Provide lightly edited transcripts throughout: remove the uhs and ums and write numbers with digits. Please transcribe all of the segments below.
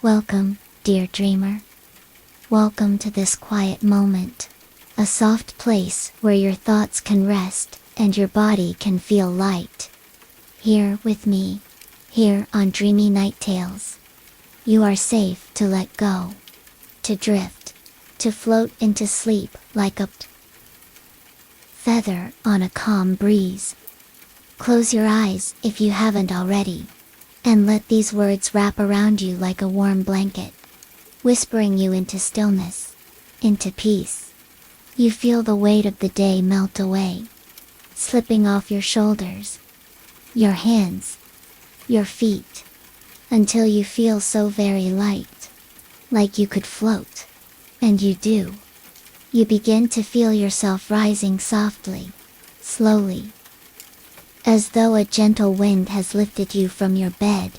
Welcome, dear dreamer. Welcome to this quiet moment. A soft place where your thoughts can rest and your body can feel light. Here with me, here on Dreamy Night Tales. You are safe to let go, to drift, to float into sleep like a feather on a calm breeze. Close your eyes if you haven't already, and let these words wrap around you like a warm blanket, whispering you into stillness, into peace. You feel the weight of the day melt away, slipping off your shoulders, your hands, your feet, until you feel so very light, like you could float. And you do. You begin to feel yourself rising softly, slowly, as though a gentle wind has lifted you from your bed,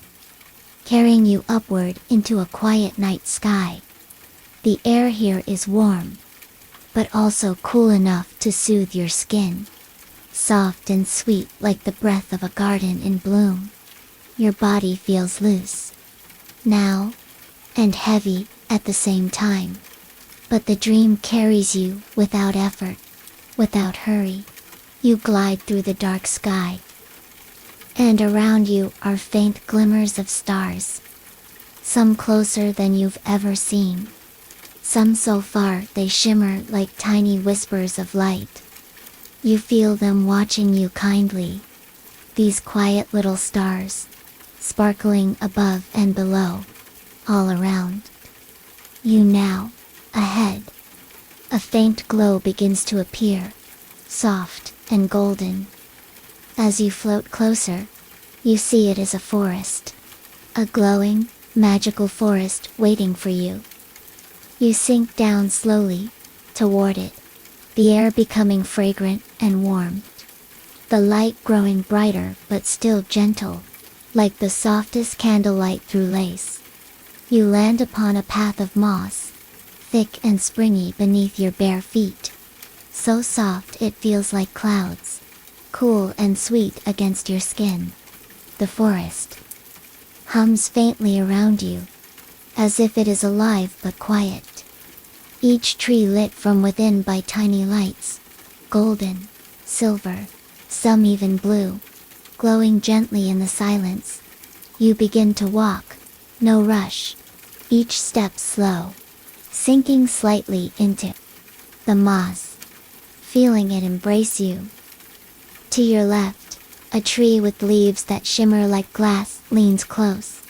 carrying you upward into a quiet night sky. The air here is warm, but also cool enough to soothe your skin, soft and sweet like the breath of a garden in bloom. Your body feels loose, now, and heavy at the same time. But the dream carries you without effort, without hurry. You glide through the dark sky, and around you are faint glimmers of stars. Some closer than you've ever seen. Some so far they shimmer like tiny whispers of light. You feel them watching you kindly. These quiet little stars, sparkling above and below, all around you now. Ahead, a faint glow begins to appear, soft and golden. As you float closer, you see it is a forest. A glowing, magical forest waiting for you. You sink down slowly, toward it, the air becoming fragrant and warm. The light growing brighter but still gentle, like the softest candlelight through lace. You land upon a path of moss, thick and springy beneath your bare feet. So soft it feels like clouds, cool and sweet against your skin. The forest hums faintly around you, as if it is alive but quiet. Each tree lit from within by tiny lights, golden, silver, some even blue, glowing gently in the silence. You begin to walk, no rush, each step slow, sinking slightly into the moss, feeling it embrace you. To your left, a tree with leaves that shimmer like glass leans close.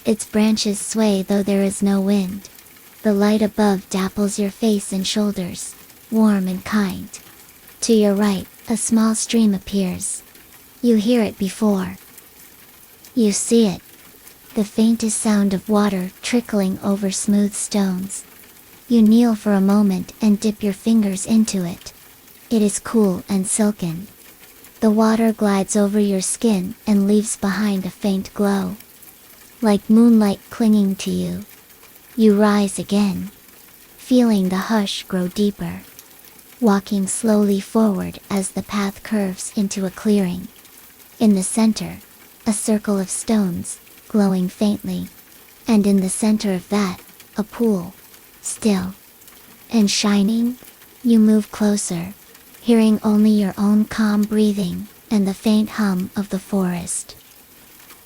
Its branches sway though there is no wind. The light above dapples your face and shoulders, warm and kind. To your right, a small stream appears. You hear it before. You see it, the faintest sound of water trickling over smooth stones. You kneel for a moment and dip your fingers into it. It is cool and silken. The water glides over your skin and leaves behind a faint glow, like moonlight clinging to you. You rise again, feeling the hush grow deeper, walking slowly forward as the path curves into a clearing. In the center, a circle of stones, glowing faintly, and in the center of that, a pool. Still and shining. You move closer, hearing only your own calm breathing and the faint hum of the forest.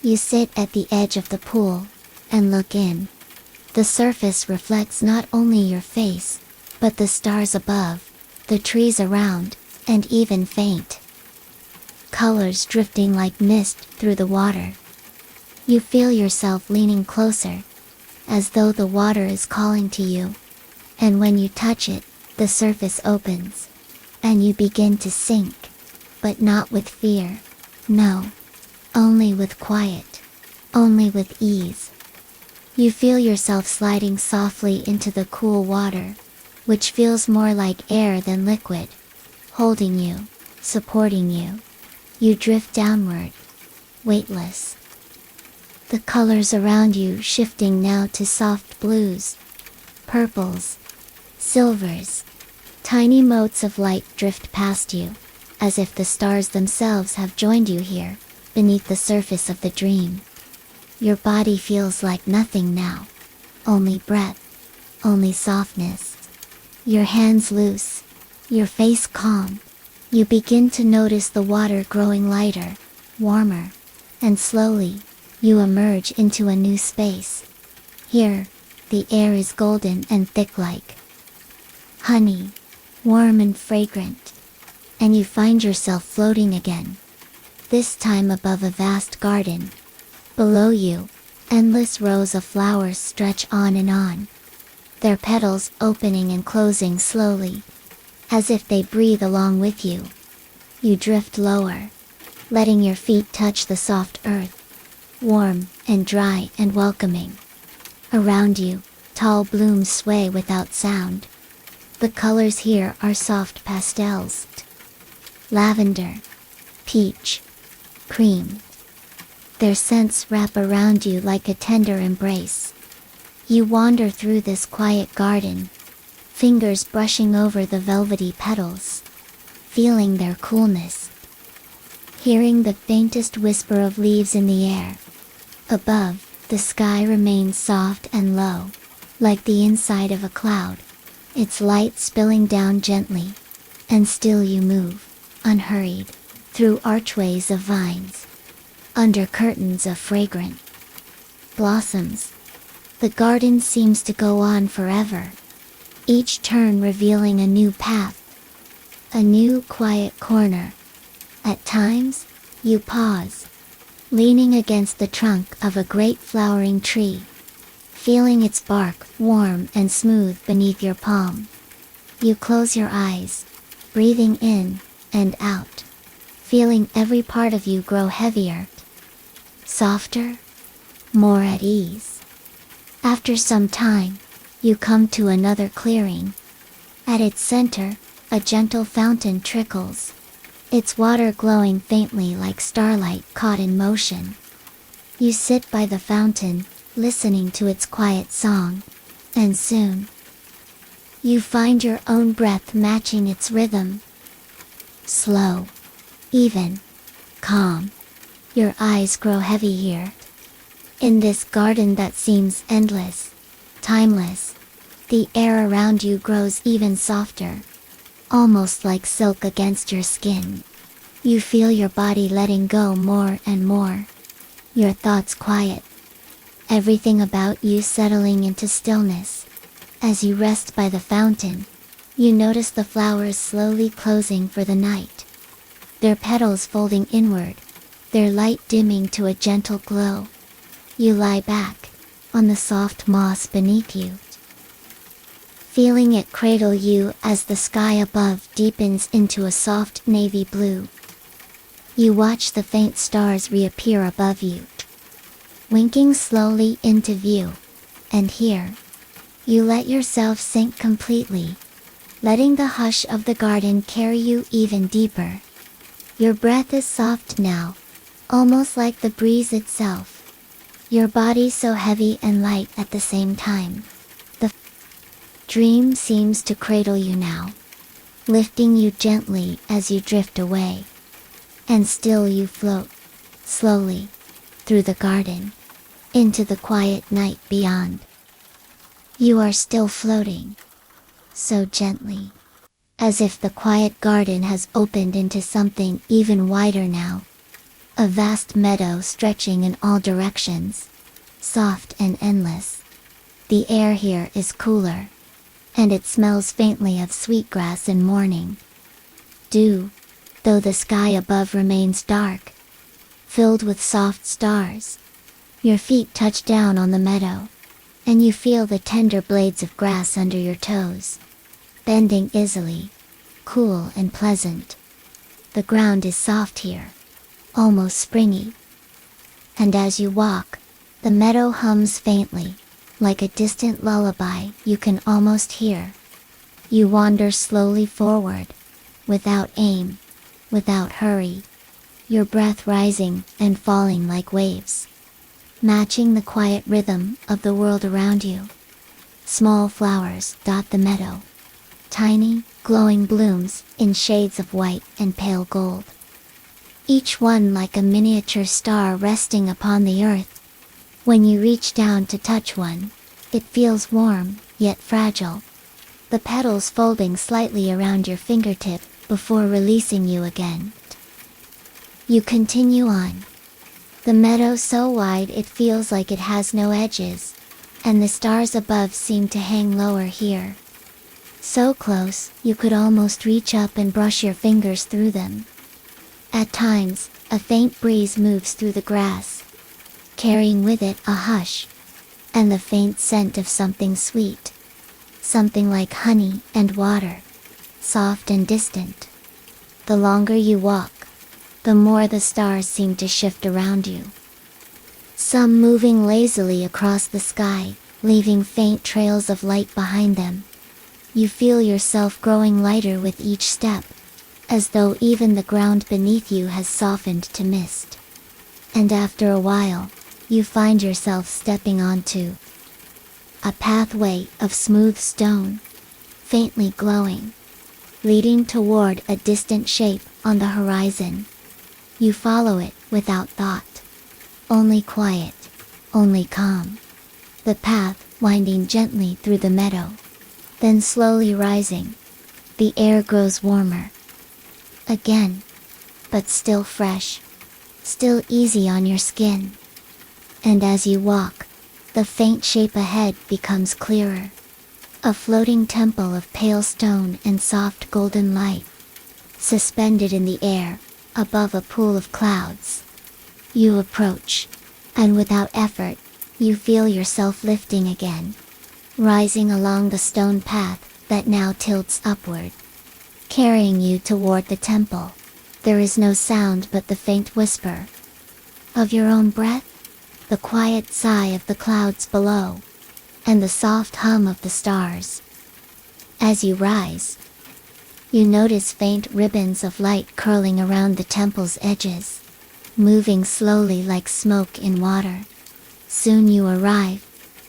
You sit at the edge of the pool and look in. The surface reflects not only your face, but the stars above, the trees around, and even faint colors drifting like mist through the water. You feel yourself leaning closer, as though the water is calling to you. And when you touch it, the surface opens, and you begin to sink, but not with fear, no, only with quiet, only with ease. You feel yourself sliding softly into the cool water, which feels more like air than liquid, holding you, supporting you. You drift downward, weightless. The colors around you shifting now to soft blues, purples, silvers. Tiny motes of light drift past you, as if the stars themselves have joined you here, beneath the surface of the dream. Your body feels like nothing now, only breath, only softness. Your hands loose, your face calm. You begin to notice the water growing lighter, warmer, and slowly, you emerge into a new space. Here, the air is golden and thick like honey, warm and fragrant. And you find yourself floating again. This time above a vast garden. Below you, endless rows of flowers stretch on and on. Their petals opening and closing slowly, as if they breathe along with you. You drift lower, letting your feet touch the soft earth, warm and dry and welcoming. Around you, tall blooms sway without sound. The colors here are soft pastels. Lavender, peach, cream. Their scents wrap around you like a tender embrace. You wander through this quiet garden, fingers brushing over the velvety petals, feeling their coolness, hearing the faintest whisper of leaves in the air. Above, the sky remains soft and low, like the inside of a cloud, its light spilling down gently, and still you move, unhurried, through archways of vines, under curtains of fragrant blossoms. The garden seems to go on forever, each turn revealing a new path, a new quiet corner. At times, you pause, leaning against the trunk of a great flowering tree, feeling its bark warm and smooth beneath your palm. You close your eyes, breathing in and out, feeling every part of you grow heavier, softer, more at ease. After some time, you come to another clearing. At its center, a gentle fountain trickles, its water glowing faintly like starlight caught in motion. You sit by the fountain, listening to its quiet song, and soon, you find your own breath matching its rhythm. Slow, even, calm. Your eyes grow heavy here. In this garden that seems endless, timeless, the air around you grows even softer, almost like silk against your skin. You feel your body letting go more and more. Your thoughts quiet. Everything about you settling into stillness. As you rest by the fountain, you notice the flowers slowly closing for the night. Their petals folding inward, their light dimming to a gentle glow. You lie back, on the soft moss beneath you, feeling it cradle you as the sky above deepens into a soft navy blue. You watch the faint stars reappear above you, winking slowly into view, and here, you let yourself sink completely, letting the hush of the garden carry you even deeper. Your breath is soft now, almost like the breeze itself. Your body so heavy and light at the same time. The dream seems to cradle you now, lifting you gently as you drift away. And still you float, slowly, through the garden, into the quiet night beyond. You are still floating, so gently, as if the quiet garden has opened into something even wider now. A vast meadow stretching in all directions, soft and endless. The air here is cooler, and it smells faintly of sweetgrass and morning dew, though the sky above remains dark, filled with soft stars. Your feet touch down on the meadow, and you feel the tender blades of grass under your toes, bending easily, cool and pleasant. The ground is soft here, almost springy. And as you walk, the meadow hums faintly, like a distant lullaby you can almost hear. You wander slowly forward, without aim, without hurry, your breath rising and falling like waves, matching the quiet rhythm of the world around you. Small flowers dot the meadow, tiny, glowing blooms in shades of white and pale gold, each one like a miniature star resting upon the earth. When you reach down to touch one, It feels warm, yet fragile. The petals folding slightly around your fingertip before releasing you again. You continue on. The meadow so wide it feels like it has no edges, and the stars above seem to hang lower here. So close, you could almost reach up and brush your fingers through them. At times, a faint breeze moves through the grass, carrying with it a hush, and the faint scent of something sweet. Something like honey and water, soft and distant. The longer you walk, the more the stars seem to shift around you. Some moving lazily across the sky, leaving faint trails of light behind them. You feel yourself growing lighter with each step, as though even the ground beneath you has softened to mist. And after a while, you find yourself stepping onto a pathway of smooth stone, faintly glowing, leading toward a distant shape on the horizon. You follow it without thought. Only quiet, only calm. The path winding gently through the meadow, then slowly rising. The air grows warmer. Again, but still fresh, still easy on your skin. And as you walk, the faint shape ahead becomes clearer. A floating temple of pale stone and soft golden light, suspended in the air, above a pool of clouds. You approach, and without effort, you feel yourself lifting again, rising along the stone path that now tilts upward, carrying you toward the temple. There is no sound but the faint whisper of your own breath, the quiet sigh of the clouds below, and the soft hum of the stars. As you rise, you notice faint ribbons of light curling around the temple's edges, moving slowly like smoke in water. Soon you arrive,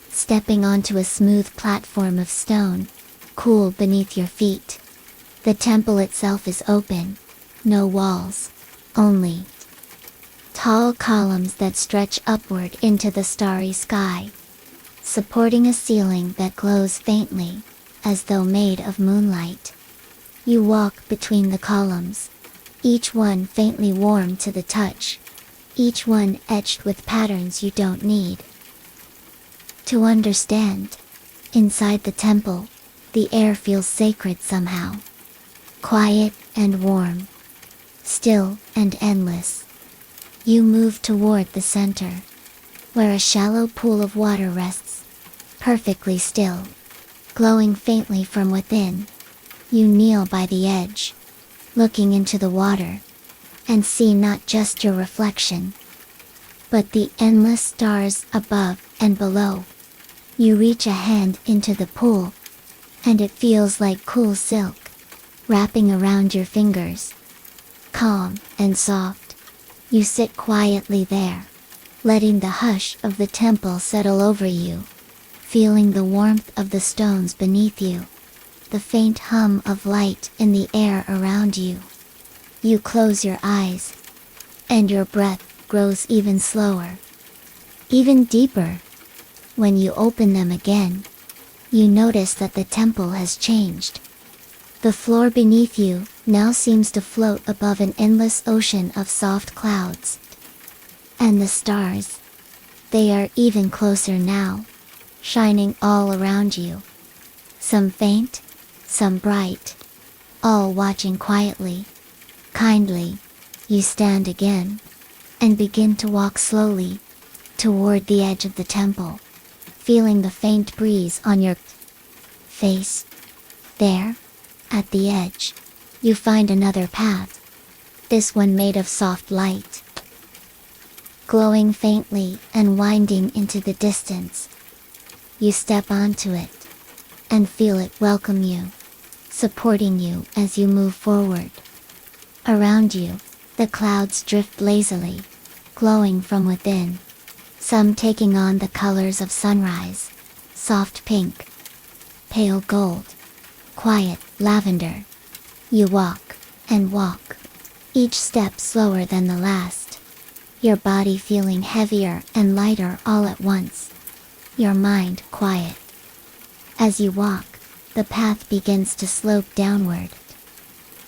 stepping onto a smooth platform of stone, cool beneath your feet. The temple itself is open, no walls, only tall columns that stretch upward into the starry sky, supporting a ceiling that glows faintly, as though made of moonlight. You walk between the columns, each one faintly warm to the touch, each one etched with patterns you don't need to understand. Inside the temple, the air feels sacred somehow. Quiet and warm, still and endless. You move toward the center, where a shallow pool of water rests, perfectly still, glowing faintly from within. You kneel by the edge, looking into the water, and see not just your reflection, but the endless stars above and below. You reach a hand into the pool, and it feels like cool silk, wrapping around your fingers. Calm and soft, you sit quietly there, letting the hush of the temple settle over you, feeling the warmth of the stones beneath you, the faint hum of light in the air around you. You close your eyes, and your breath grows even slower, even deeper. When you open them again, you notice that the temple has changed. The floor beneath you now seems to float above an endless ocean of soft clouds. And the stars, they are even closer now, shining all around you. Some faint, some bright, all watching quietly, kindly. You stand again, and begin to walk slowly, toward the edge of the temple, feeling the faint breeze on your face. There, at the edge, you find another path, this one made of soft light, glowing faintly and winding into the distance. You step onto it, and feel it welcome you, supporting you as you move forward. Around you, the clouds drift lazily, glowing from within, some taking on the colors of sunrise, soft pink, pale gold, quiet lavender. You walk, and walk, each step slower than the last, your body feeling heavier and lighter all at once. your mind quiet. As you walk, the path begins to slope downward,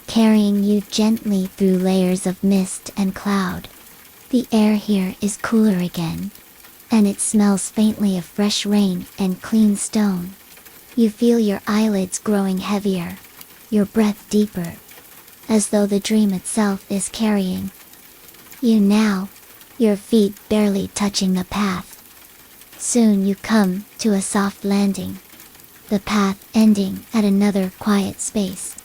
carrying you gently through layers of mist and cloud. The air here is cooler again, and it smells faintly of fresh rain and clean stone. You feel your eyelids growing heavier, your breath deeper, as though the dream itself is carrying you now, your feet barely touching the path. Soon you come to a soft landing, the path ending at another quiet space.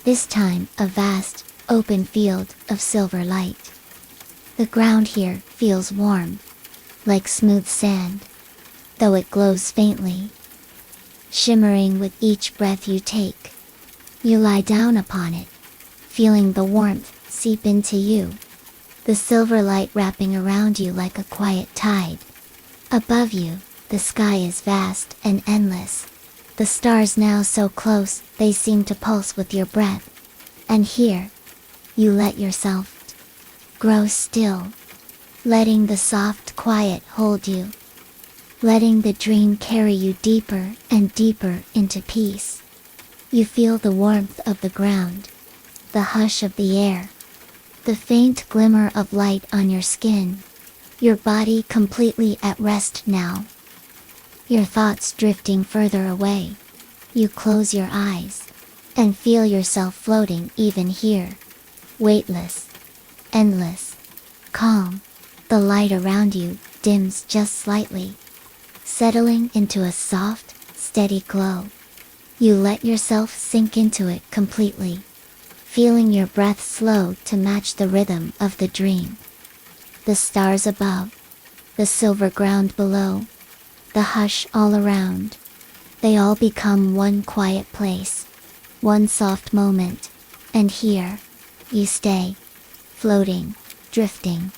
This time a vast, open field of silver light. The ground here feels warm, like smooth sand, though it glows faintly, shimmering with each breath you take. You lie down upon it, feeling the warmth seep into you, the silver light wrapping around you like a quiet tide. Above you, the sky is vast and endless, the stars now so close they seem to pulse with your breath. And here, you let yourself grow still, letting the soft quiet hold you, letting the dream carry you deeper and deeper into peace. You feel the warmth of the ground, the hush of the air, the faint glimmer of light on your skin, your body completely at rest now. Your thoughts drifting further away. You close your eyes and feel yourself floating even here, weightless, endless, calm. The light around you dims just slightly, settling into a soft, steady glow. You let yourself sink into it completely, feeling your breath slow to match the rhythm of the dream. The stars above, the silver ground below, the hush all around, they all become one quiet place, one soft moment, and here, you stay, floating, drifting,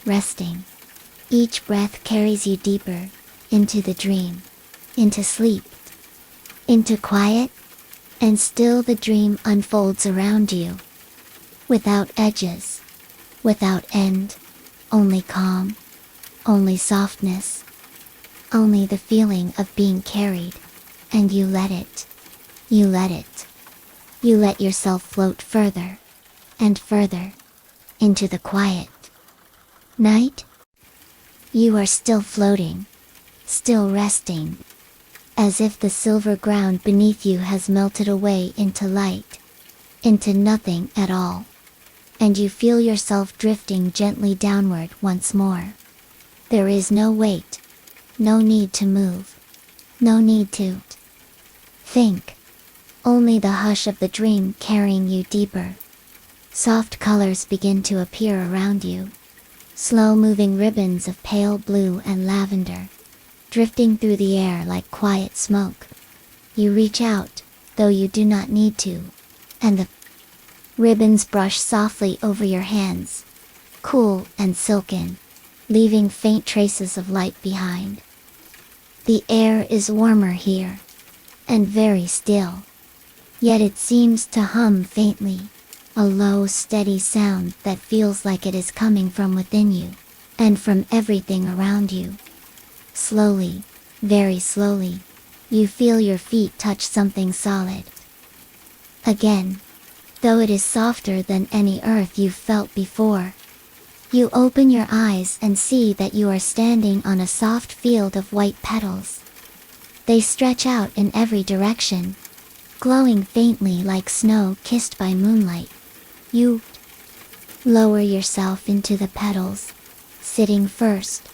resting. Each breath carries you deeper, into the dream, into sleep, into quiet, and still the dream unfolds around you. Without edges, without end, only calm, only softness, only the feeling of being carried, and you let it. You let it. You let yourself float further, and further, into the quiet. Night? You are still floating, still resting, as if the silver ground beneath you has melted away into light, into nothing at all. And you feel yourself drifting gently downward once more. There is no weight, no need to move, no need to think, only the hush of the dream carrying you deeper. Soft colors begin to appear around you, slow-moving ribbons of pale blue and lavender, drifting through the air like quiet smoke. You reach out, though you do not need to, and the ribbons brush softly over your hands, cool and silken, leaving faint traces of light behind. The air is warmer here, and very still, yet it seems to hum faintly, a low steady sound that feels like it is coming from within you, and from everything around you. Slowly, very slowly, you feel your feet touch something solid. Again, though it is softer than any earth you've felt before. You open your eyes and see that you are standing on a soft field of white petals. They stretch out in every direction, glowing faintly like snow kissed by moonlight. You lower yourself into the petals, sitting first,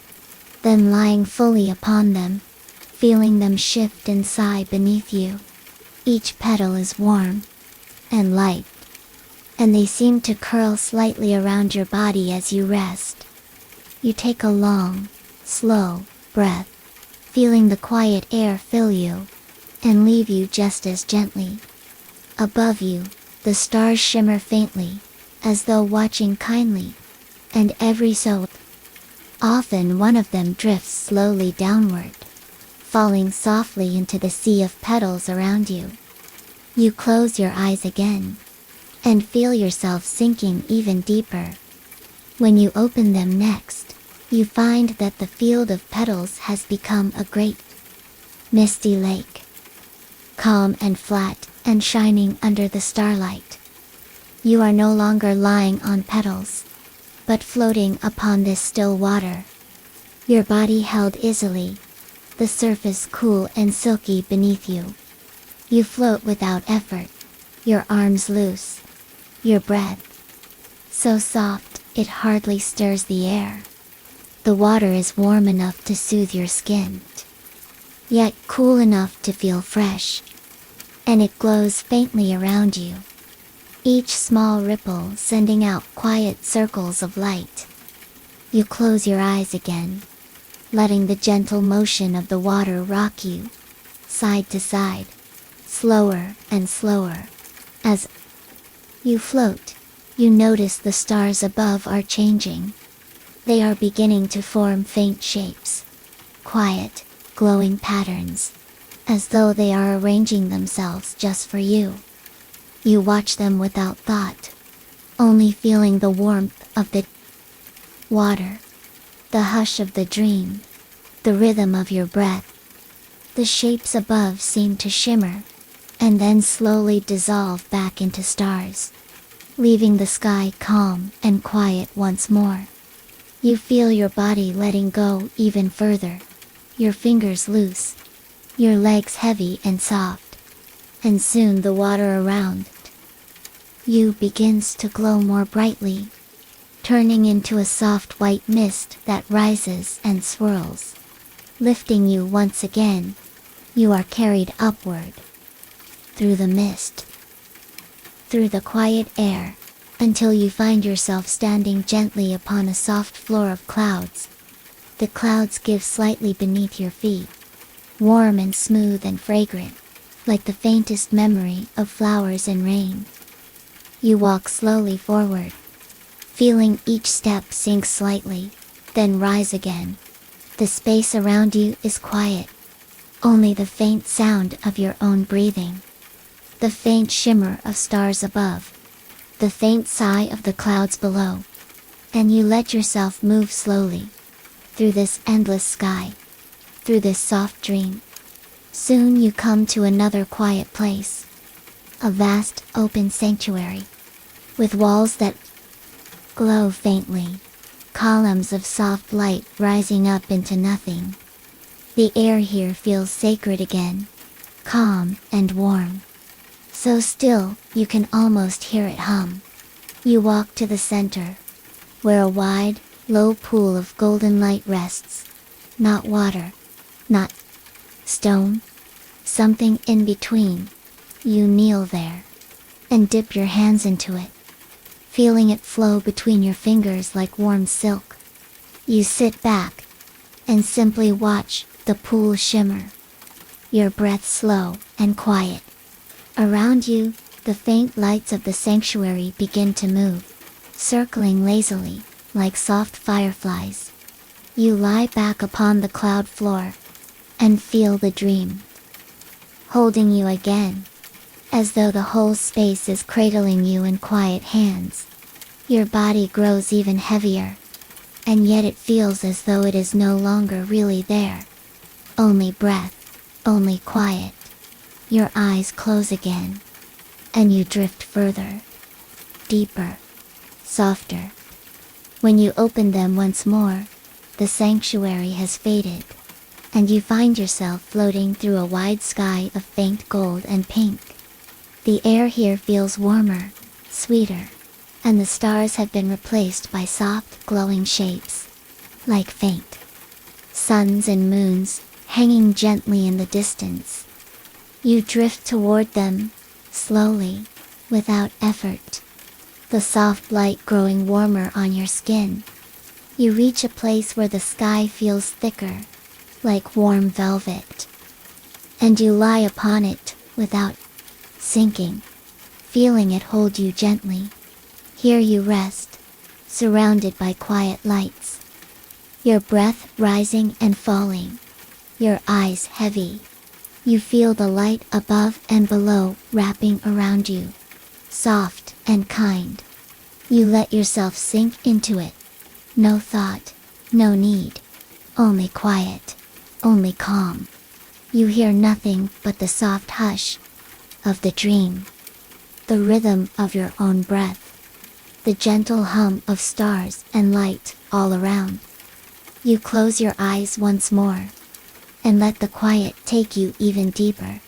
then lying fully upon them, feeling them shift and sigh beneath you. Each petal is warm and light, and they seem to curl slightly around your body as you rest. You take a long, slow breath, feeling the quiet air fill you, and leave you just as gently. Above you, the stars shimmer faintly, as though watching kindly, and every so often one of them drifts slowly downward, falling softly into the sea of petals around you. You close your eyes again, and feel yourself sinking even deeper. When you open them next, You find that the field of petals has become a great, misty lake, calm and flat and shining under the starlight. You are no longer lying on petals, but floating upon this still water. Your body held easily, the surface cool and silky beneath you. You float without effort, your arms loose, your breath so soft it hardly stirs the air. The water is warm enough to soothe your skin, yet cool enough to feel fresh, and it glows faintly around you, each small ripple sending out quiet circles of light. You close your eyes again, letting the gentle motion of the water rock you, side to side, slower and slower. As you float, you notice the stars above are changing. They are beginning to form faint shapes, quiet, glowing patterns, as though they are arranging themselves just for you. You watch them without thought, only feeling the warmth of the water, the hush of the dream, the rhythm of your breath. The shapes above seem to shimmer, and then slowly dissolve back into stars, leaving the sky calm and quiet once more. You feel your body letting go even further, your fingers loose, your legs heavy and soft, and soon the water around you begins to glow more brightly, turning into a soft white mist that rises and swirls. Lifting you once again, you are carried upward, through the mist, through the quiet air, until you find yourself standing gently upon a soft floor of clouds. The clouds give slightly beneath your feet, warm and smooth and fragrant, like the faintest memory of flowers and rain. You walk slowly forward, feeling each step sink slightly, then rise again. The space around you is quiet, only the faint sound of your own breathing, the faint shimmer of stars above, the faint sigh of the clouds below, and you let yourself move slowly, through this endless sky, through this soft dream. Soon you come to another quiet place, a vast open sanctuary, with walls that glow faintly, columns of soft light rising up into nothing. The air here feels sacred again, calm and warm. So still, you can almost hear it hum. You walk to the center, where a wide, low pool of golden light rests. Not water, not stone, something in between. You kneel there, and dip your hands into it, feeling it flow between your fingers like warm silk. You sit back, and simply watch the pool shimmer, your breath slow and quiet. Around you, the faint lights of the sanctuary begin to move, circling lazily, like soft fireflies. You lie back upon the cloud floor, and feel the dream holding you again, as though the whole space is cradling you in quiet hands. Your body grows even heavier, and yet it feels as though it is no longer really there. Only breath, only quiet. Your eyes close again, and you drift further, deeper, softer. When you open them once more, the sanctuary has faded, and you find yourself floating through a wide sky of faint gold and pink. The air here feels warmer, sweeter, and the stars have been replaced by soft, glowing shapes, like faint suns and moons, hanging gently in the distance. You drift toward them, slowly, without effort, the soft light growing warmer on your skin. You reach a place where the sky feels thicker, like warm velvet, and you lie upon it, without sinking, feeling it hold you gently. Here you rest, surrounded by quiet lights, your breath rising and falling, your eyes heavy. You feel the light above and below wrapping around you, soft and kind. You let yourself sink into it. No thought, No need. Only quiet. Only calm. You hear nothing but the soft hush of the dream. The rhythm of your own breath. The gentle hum of stars and light all around. You close your eyes once more, and let the quiet take you even deeper.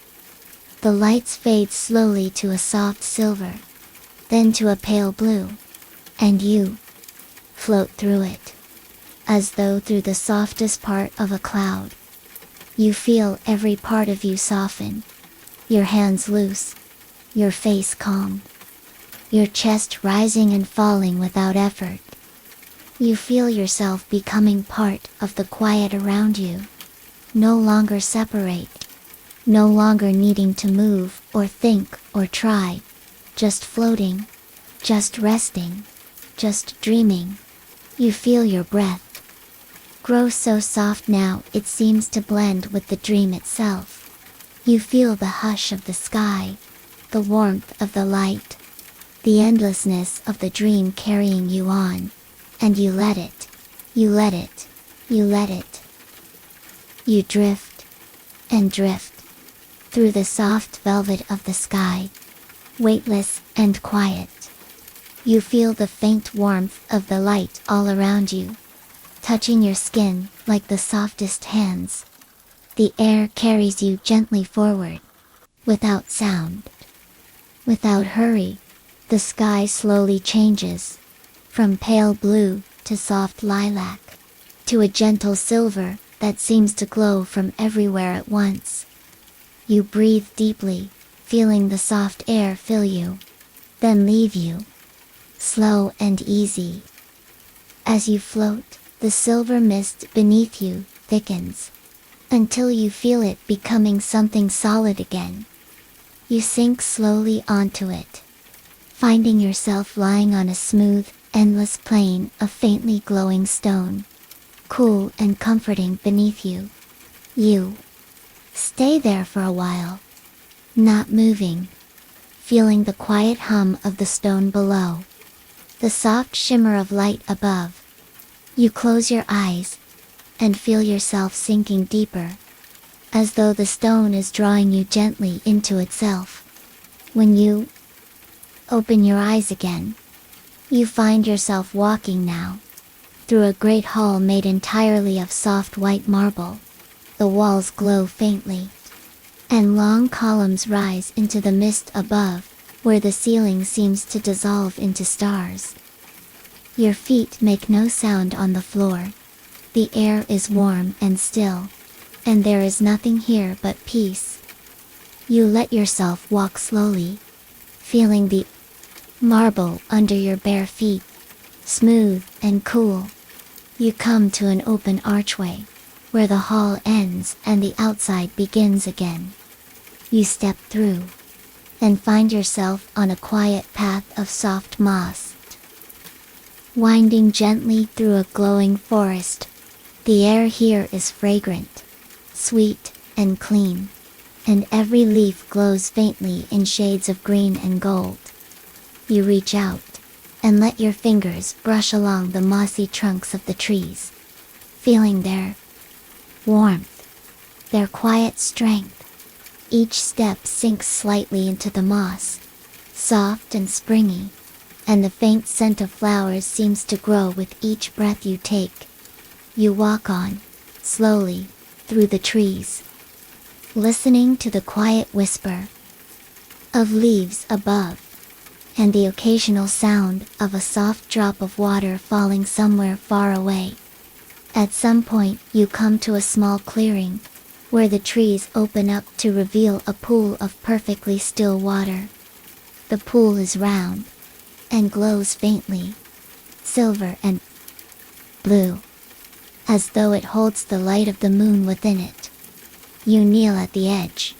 The lights fade slowly to a soft silver, then to a pale blue, and you float through it, as though through the softest part of a cloud. You feel every part of you soften, your hands loose, your face calm, your chest rising and falling without effort. You feel yourself becoming part of the quiet around you, no longer separate, no longer needing to move or think or try, just floating, just resting, just dreaming. You feel your breath grow so soft now it seems to blend with the dream itself. You feel the hush of the sky, the warmth of the light, the endlessness of the dream carrying you on, and you let it, you let it, you let it. You drift and drift through the soft velvet of the sky, weightless and quiet. You feel the faint warmth of the light all around you, touching your skin like the softest hands. The air carries you gently forward, without sound. Without hurry, the sky slowly changes, from pale blue to soft lilac, to a gentle silver that seems to glow from everywhere at once. You breathe deeply, feeling the soft air fill you, then leave you, slow and easy. As you float, the silver mist beneath you thickens, until you feel it becoming something solid again. You sink slowly onto it, finding yourself lying on a smooth, endless plain of faintly glowing stone, cool and comforting beneath you. You stay there for a while, not moving, feeling the quiet hum of the stone below, the soft shimmer of light above. You close your eyes, and feel yourself sinking deeper, as though the stone is drawing you gently into itself. When you open your eyes again, you find yourself walking now, through a great hall made entirely of soft white marble. The walls glow faintly, and long columns rise into the mist above, where the ceiling seems to dissolve into stars. Your feet make no sound on the floor. The air is warm and still, and there is nothing here but peace. You let yourself walk slowly, feeling the marble under your bare feet, smooth and cool. You come to an open archway, where the hall ends and the outside begins again. You step through, and find yourself on a quiet path of soft moss, winding gently through a glowing forest. The air here is fragrant, sweet, and clean, and every leaf glows faintly in shades of green and gold. You reach out, and let your fingers brush along the mossy trunks of the trees, feeling their warmth, their quiet strength. Each step sinks slightly into the moss, soft and springy, and the faint scent of flowers seems to grow with each breath you take. You walk on, slowly, through the trees, listening to the quiet whisper of leaves above, and the occasional sound of a soft drop of water falling somewhere far away. At some point you come to a small clearing, where the trees open up to reveal a pool of perfectly still water. The pool is round, and glows faintly, silver and blue, as though it holds the light of the moon within it. You kneel at the edge,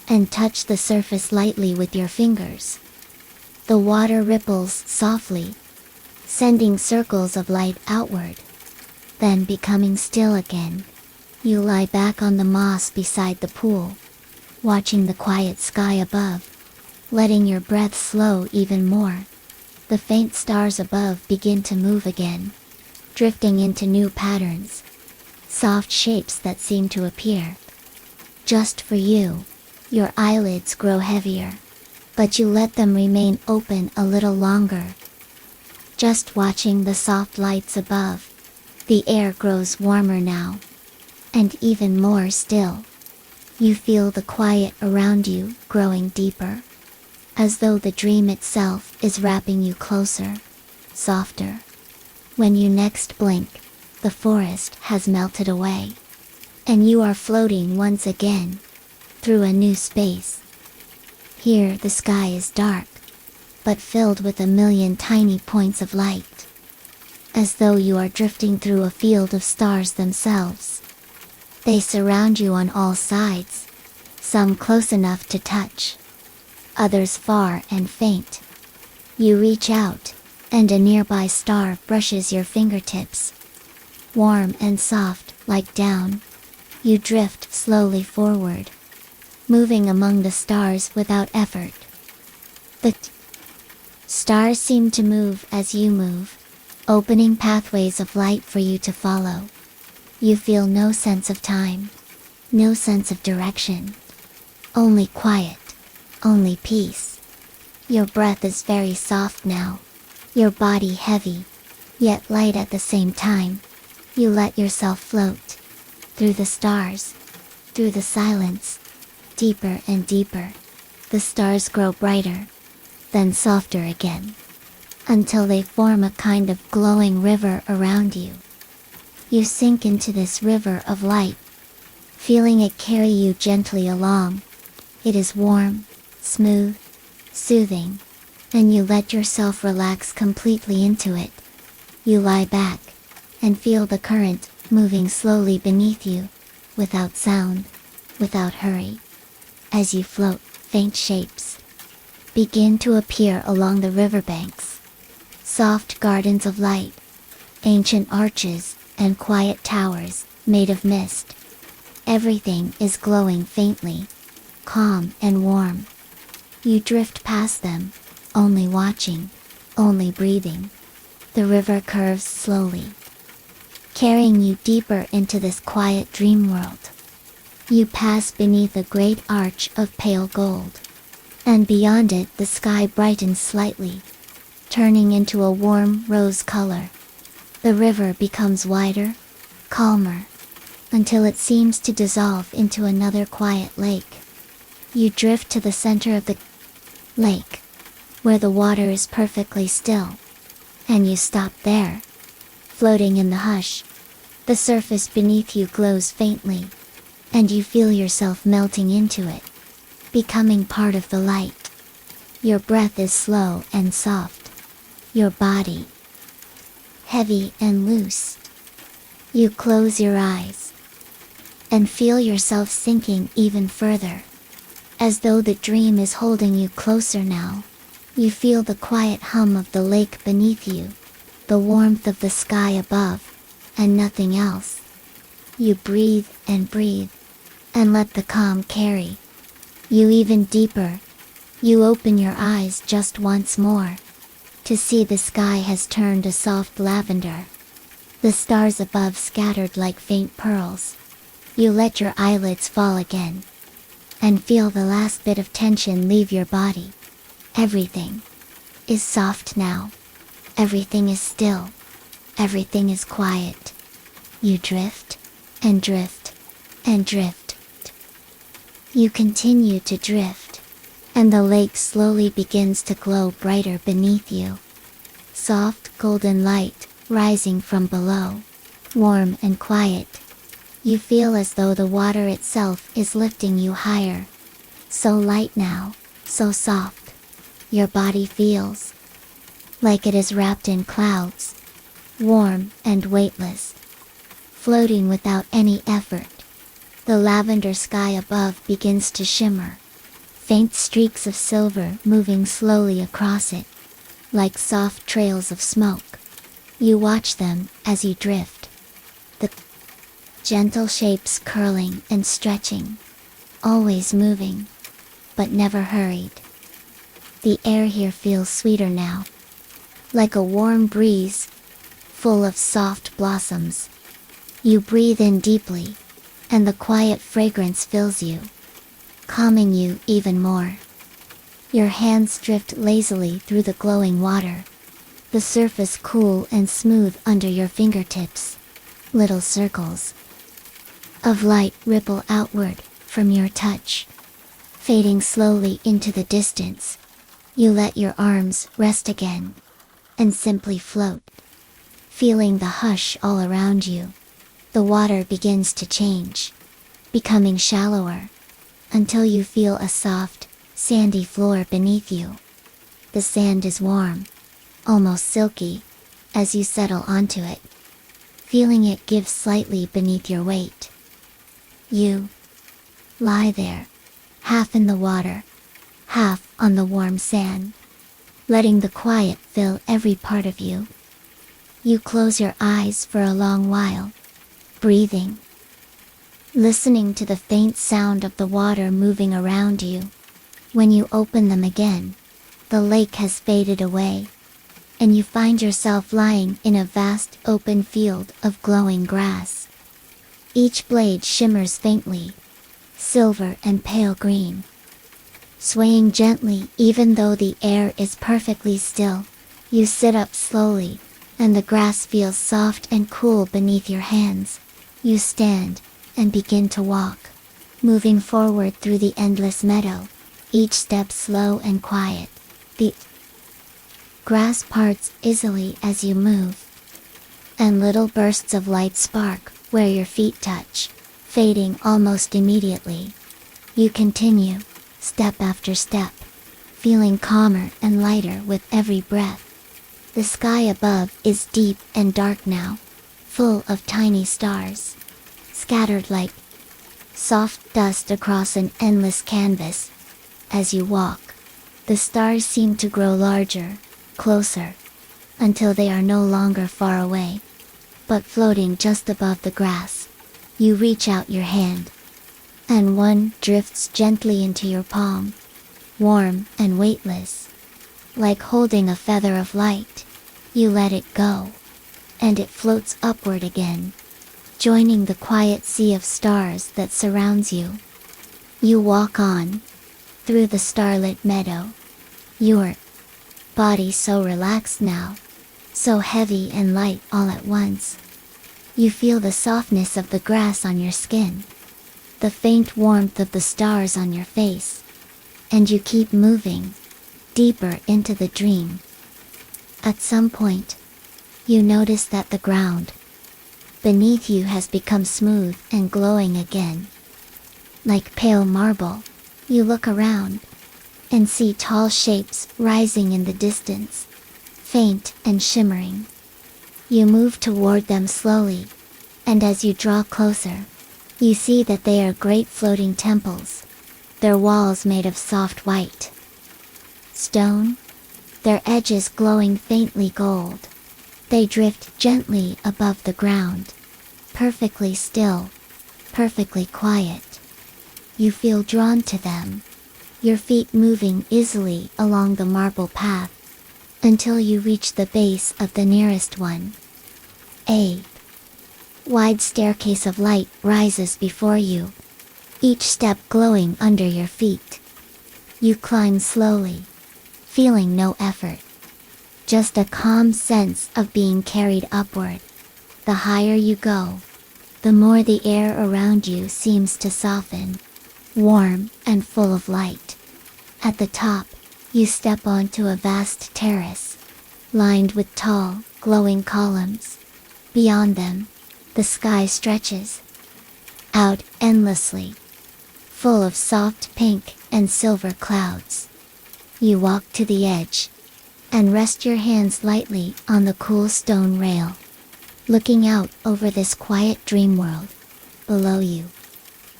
and touch the surface lightly with your fingers. The water ripples softly, sending circles of light outward, then becoming still again. You lie back on the moss beside the pool, watching the quiet sky above, letting your breath slow even more. The faint stars above begin to move again, drifting into new patterns, soft shapes that seem to appear just for you. Your eyelids grow heavier, but you let them remain open a little longer, just watching the soft lights above. The air grows warmer now, and even more still. You feel the quiet around you growing deeper, as though the dream itself is wrapping you closer, softer. When you next blink, the forest has melted away, and you are floating once again through a new space. Here the sky is dark, but filled with a million tiny points of light, as though you are drifting through a field of stars themselves. They surround you on all sides, some close enough to touch, others far and faint. You reach out, and a nearby star brushes your fingertips. Warm and soft, like down, you drift slowly forward, moving among the stars without effort. The stars seem to move as you move, opening pathways of light for you to follow. You feel no sense of time, no sense of direction. Only quiet, only peace. Your breath is very soft now, your body heavy, yet light at the same time. You let yourself float through the stars, through the silence, deeper and deeper. The stars grow brighter, then softer again, until they form a kind of glowing river around you. You sink into this river of light, feeling it carry you gently along. It is warm, smooth, soothing, and you let yourself relax completely into it. You lie back, and feel the current moving slowly beneath you, without sound, without hurry. As you float, faint shapes begin to appear along the riverbanks. Soft gardens of light, ancient arches, and quiet towers, made of mist. Everything is glowing faintly, calm and warm. You drift past them, only watching, only breathing. The river curves slowly, carrying you deeper into this quiet dream world. You pass beneath a great arch of pale gold, and beyond it the sky brightens slightly, turning into a warm rose color. The river becomes wider, calmer, until it seems to dissolve into another quiet lake. You drift to the center of the lake, where the water is perfectly still, and you stop there, floating in the hush. The surface beneath you glows faintly, and you feel yourself melting into it, becoming part of the light. Your breath is slow and soft, your body heavy and loose. You close your eyes, and feel yourself sinking even further, as though the dream is holding you closer now. You feel the quiet hum of the lake beneath you, the warmth of the sky above, and nothing else. You breathe, and let the calm carry you even deeper. You open your eyes just once more, to see the sky has turned a soft lavender, the stars above scattered like faint pearls. You let your eyelids fall again, and feel the last bit of tension leave your body. Everything is soft now. Everything is still. Everything is quiet. You drift, and drift, and drift. You continue to drift, and the lake slowly begins to glow brighter beneath you. Soft golden light rising from below, warm and quiet. You feel as though the water itself is lifting you higher. So light now, so soft. Your body feels like it is wrapped in clouds, warm and weightless, floating without any effort. The lavender sky above begins to shimmer, faint streaks of silver moving slowly across it, like soft trails of smoke. You watch them as you drift, the gentle shapes curling and stretching, always moving, but never hurried. The air here feels sweeter now, like a warm breeze, full of soft blossoms. You breathe in deeply, and the quiet fragrance fills you, calming you even more. Your hands drift lazily through the glowing water, the surface cool and smooth under your fingertips. Little circles of light ripple outward from your touch, fading slowly into the distance. You let your arms rest again, and simply float, feeling the hush all around you. The water begins to change, becoming shallower, until you feel a soft, sandy floor beneath you. The sand is warm, almost silky, as you settle onto it, feeling it give slightly beneath your weight. You lie there, half in the water, half on the warm sand, letting the quiet fill every part of you. You close your eyes for a long while, breathing, listening to the faint sound of the water moving around you. When you open them again, the lake has faded away, and you find yourself lying in a vast open field of glowing grass. Each blade shimmers faintly, silver and pale green, swaying gently even though the air is perfectly still. You sit up slowly, and the grass feels soft and cool beneath your hands. You stand, and begin to walk, moving forward through the endless meadow, each step slow and quiet. The grass parts easily as you move, and little bursts of light spark where your feet touch, fading almost immediately. You continue, step after step, feeling calmer and lighter with every breath. The sky above is deep and dark now, full of tiny stars, scattered like soft dust across an endless canvas. As you walk, the stars seem to grow larger, closer, until they are no longer far away, but floating just above the grass. You reach out your hand, and one drifts gently into your palm, warm and weightless, like holding a feather of light. You let it go, and it floats upward again, joining the quiet sea of stars that surrounds you. You walk on, through the starlit meadow, your body so relaxed now, so heavy and light all at once. You feel the softness of the grass on your skin, the faint warmth of the stars on your face, and you keep moving, deeper into the dream. At some point, you notice that the ground beneath you has become smooth and glowing again. Like pale marble, you look around, and see tall shapes rising in the distance, faint and shimmering. You move toward them slowly, and as you draw closer, you see that they are great floating temples, their walls made of soft white stone, their edges glowing faintly gold. They drift gently above the ground, perfectly still, perfectly quiet. You feel drawn to them, your feet moving easily along the marble path, until you reach the base of the nearest one. A wide staircase of light rises before you, each step glowing under your feet. You climb slowly, feeling no effort, just a calm sense of being carried upward. The higher you go, the more the air around you seems to soften, warm and full of light. At the top, you step onto a vast terrace, lined with tall, glowing columns. Beyond them, the sky stretches out endlessly, full of soft pink and silver clouds. You walk to the edge, and rest your hands lightly on the cool stone rail, looking out over this quiet dream world. Below you,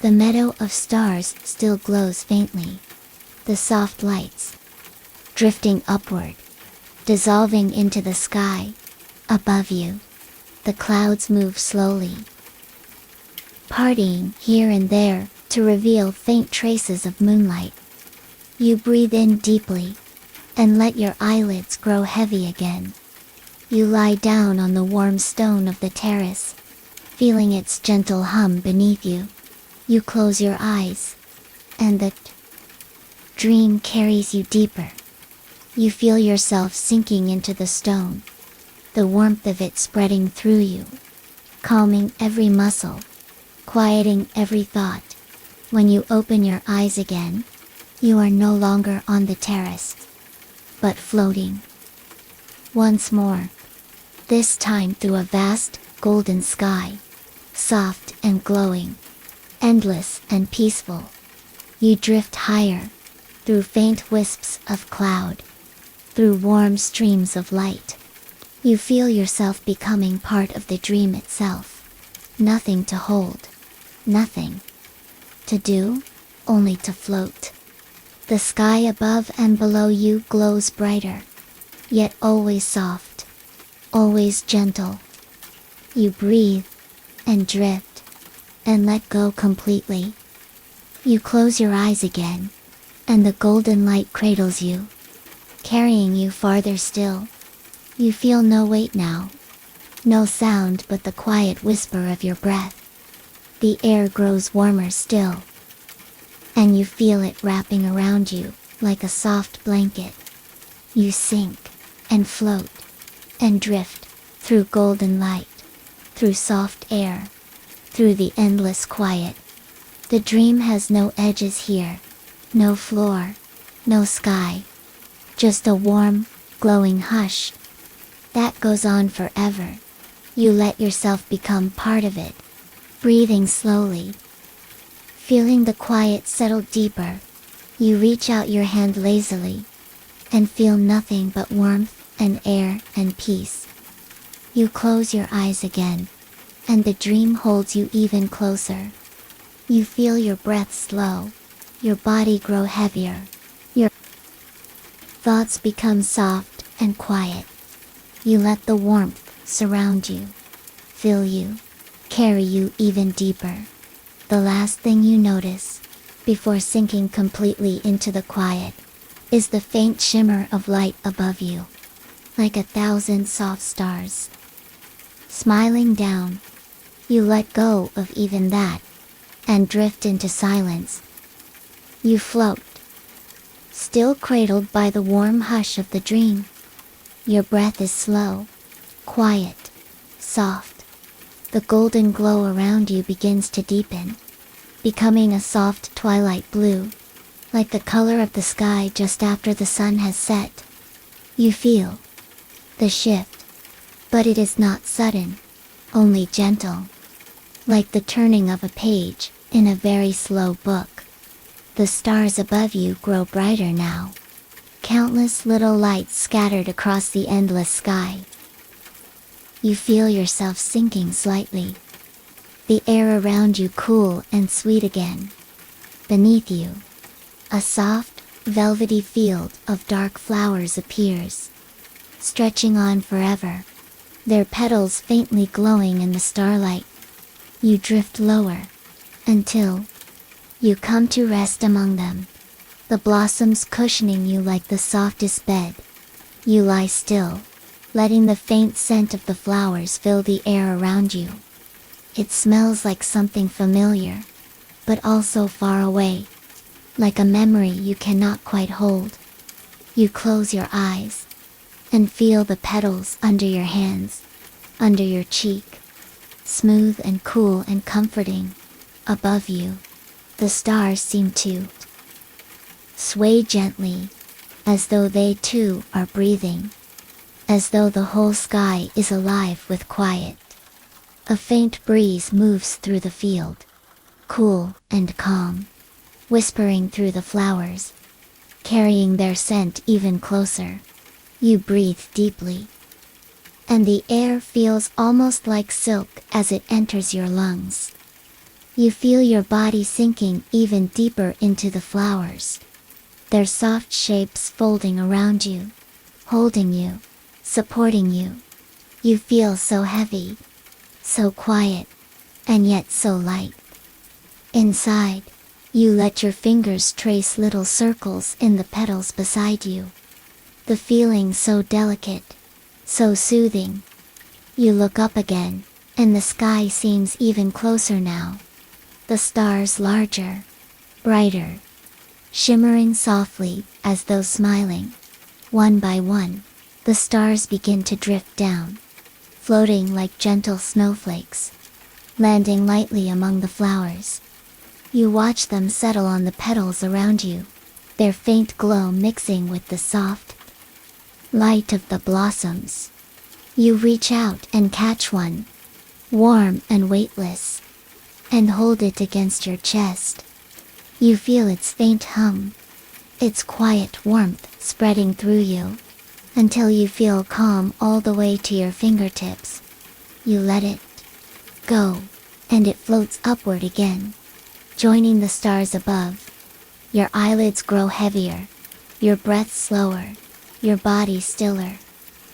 the meadow of stars still glows faintly, the soft lights drifting upward, dissolving into the sky. Above you, the clouds move slowly, parting here and there to reveal faint traces of moonlight. You breathe in deeply, and let your eyelids grow heavy again. You lie down on the warm stone of the terrace, feeling its gentle hum beneath you. You close your eyes, and the dream carries you deeper. You feel yourself sinking into the stone, the warmth of it spreading through you, calming every muscle, quieting every thought. When you open your eyes again, you are no longer on the terrace, but floating once more, this time through a vast, golden sky, soft and glowing, endless and peaceful. You drift higher, through faint wisps of cloud, through warm streams of light. You feel yourself becoming part of the dream itself. Nothing to hold, nothing to do, only to float. The sky above and below you glows brighter, yet always soft, always gentle. You breathe, and drift, and let go completely. You close your eyes again, and the golden light cradles you, carrying you farther still. You feel no weight now, no sound but the quiet whisper of your breath. The air grows warmer still, and you feel it wrapping around you like a soft blanket. You sink, and float, and drift, through golden light, through soft air, through the endless quiet. The dream has no edges here, no floor, no sky, just a warm, glowing hush that goes on forever. You let yourself become part of it, breathing slowly, feeling the quiet settle deeper. You reach out your hand lazily, and feel nothing but warmth and air and peace. You close your eyes again, and the dream holds you even closer. You feel your breath slow, your body grow heavier, your thoughts become soft and quiet. You let the warmth surround you, fill you, carry you even deeper. The last thing you notice, before sinking completely into the quiet, is the faint shimmer of light above you, like 1,000 soft stars smiling down. You let go of even that, and drift into silence. You float, still cradled by the warm hush of the dream. Your breath is slow, quiet, soft. The golden glow around you begins to deepen, becoming a soft twilight blue, like the color of the sky just after the sun has set. You feel the shift, but it is not sudden, only gentle, like the turning of a page in a very slow book. The stars above you grow brighter now, countless little lights scattered across the endless sky. You feel yourself sinking slightly, the air around you cool and sweet again. Beneath you, a soft, velvety field of dark flowers appears, stretching on forever, their petals faintly glowing in the starlight. You drift lower, until you come to rest among them, the blossoms cushioning you like the softest bed. You lie still, letting the faint scent of the flowers fill the air around you. It smells like something familiar, but also far away, like a memory you cannot quite hold. You close your eyes, and feel the petals under your hands, under your cheek, smooth and cool and comforting. Above you, the stars seem to sway gently, as though they too are breathing, as though the whole sky is alive with quiet. A faint breeze moves through the field, cool and calm, whispering through the flowers, carrying their scent even closer. You breathe deeply, and the air feels almost like silk as it enters your lungs. You feel your body sinking even deeper into the flowers, their soft shapes folding around you, holding you, supporting you. You feel so heavy, so quiet, and yet so light. Inside, you let your fingers trace little circles in the petals beside you. The feeling so delicate, so soothing. You look up again, and the sky seems even closer now. The stars larger, brighter, shimmering softly as though smiling. One by one, the stars begin to drift down, floating like gentle snowflakes, landing lightly among the flowers. You watch them settle on the petals around you, their faint glow mixing with the soft light of the blossoms. You reach out and catch one, warm and weightless, and hold it against your chest. You feel its faint hum, its quiet warmth spreading through you, until you feel calm all the way to your fingertips. You let it go, and it floats upward again, joining the stars above. Your eyelids grow heavier, your breath slower, your body stiller.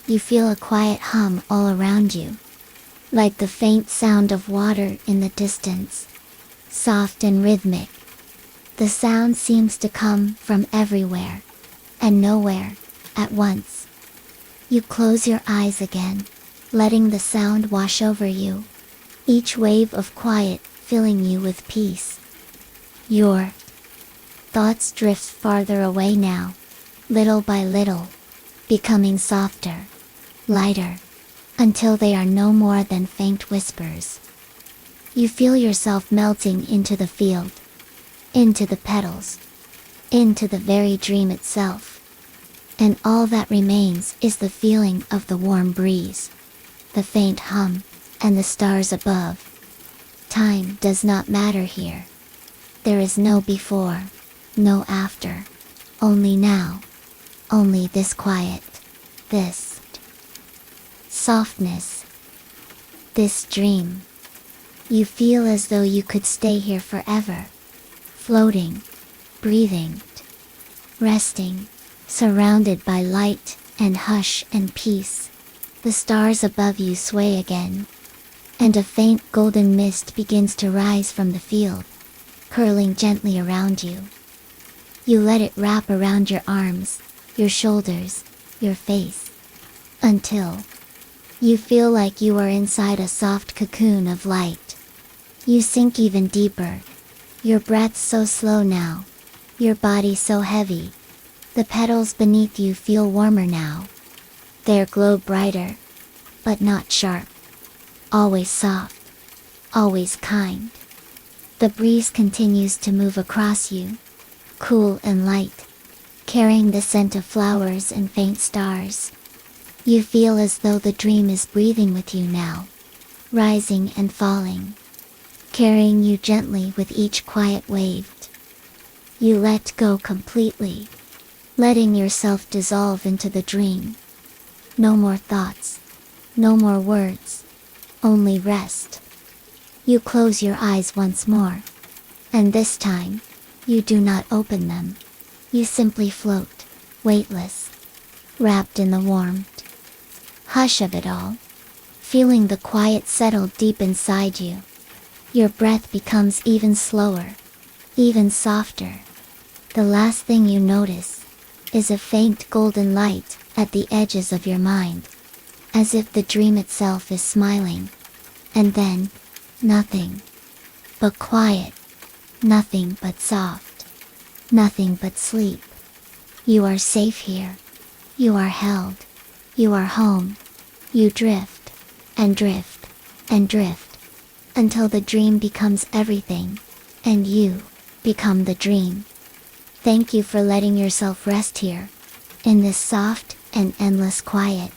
You feel a quiet hum all around you, like the faint sound of water in the distance, soft and rhythmic. The sound seems to come from everywhere, and nowhere, at once. You close your eyes again, letting the sound wash over you, each wave of quiet filling you with peace. Your thoughts drift farther away now, little by little, becoming softer, lighter, until they are no more than faint whispers. You feel yourself melting into the field, into the petals, into the very dream itself. And all that remains is the feeling of the warm breeze, the faint hum, and the stars above. Time does not matter here. There is no before, no after, only now, only this quiet, this softness, this dream. You feel as though you could stay here forever, floating, breathing, resting, surrounded by light and hush and peace. The stars above you sway again, and a faint golden mist begins to rise from the field, curling gently around you. You let it wrap around your arms, your shoulders, your face, until you feel like you are inside a soft cocoon of light. You sink even deeper, your breath so slow now, your body so heavy. The petals beneath you feel warmer now. Their glow brighter, but not sharp. Always soft, always kind. The breeze continues to move across you, cool and light, carrying the scent of flowers and faint stars. You feel as though the dream is breathing with you now, rising and falling, carrying you gently with each quiet wave. You let go completely, letting yourself dissolve into the dream. No more thoughts, no more words, only rest. You close your eyes once more, and this time, you do not open them. You simply float, weightless, wrapped in the warmth, hush of it all, feeling the quiet settle deep inside you. Your breath becomes even slower, even softer. The last thing you notice is a faint golden light at the edges of your mind, as if the dream itself is smiling. And then, nothing but quiet, nothing but soft, nothing but sleep. You are safe here. You are held. You are home. You drift, and drift, and drift, until the dream becomes everything, and you become the dream. Thank you for letting yourself rest here, in this soft and endless quiet,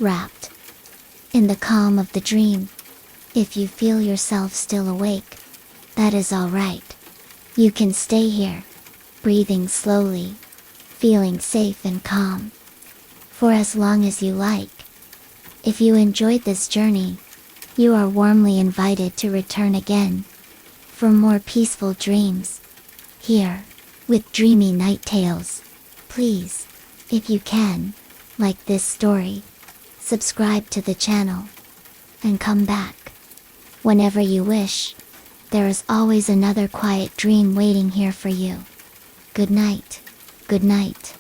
wrapped in the calm of the dream. If you feel yourself still awake, that is alright. You can stay here, breathing slowly, feeling safe and calm, for as long as you like. If you enjoyed this journey, you are warmly invited to return again, for more peaceful dreams, here, with Dreamy Night Tales. Please, if you can, like this story, subscribe to the channel, and come back. Whenever you wish, there is always another quiet dream waiting here for you. Good night. Good night.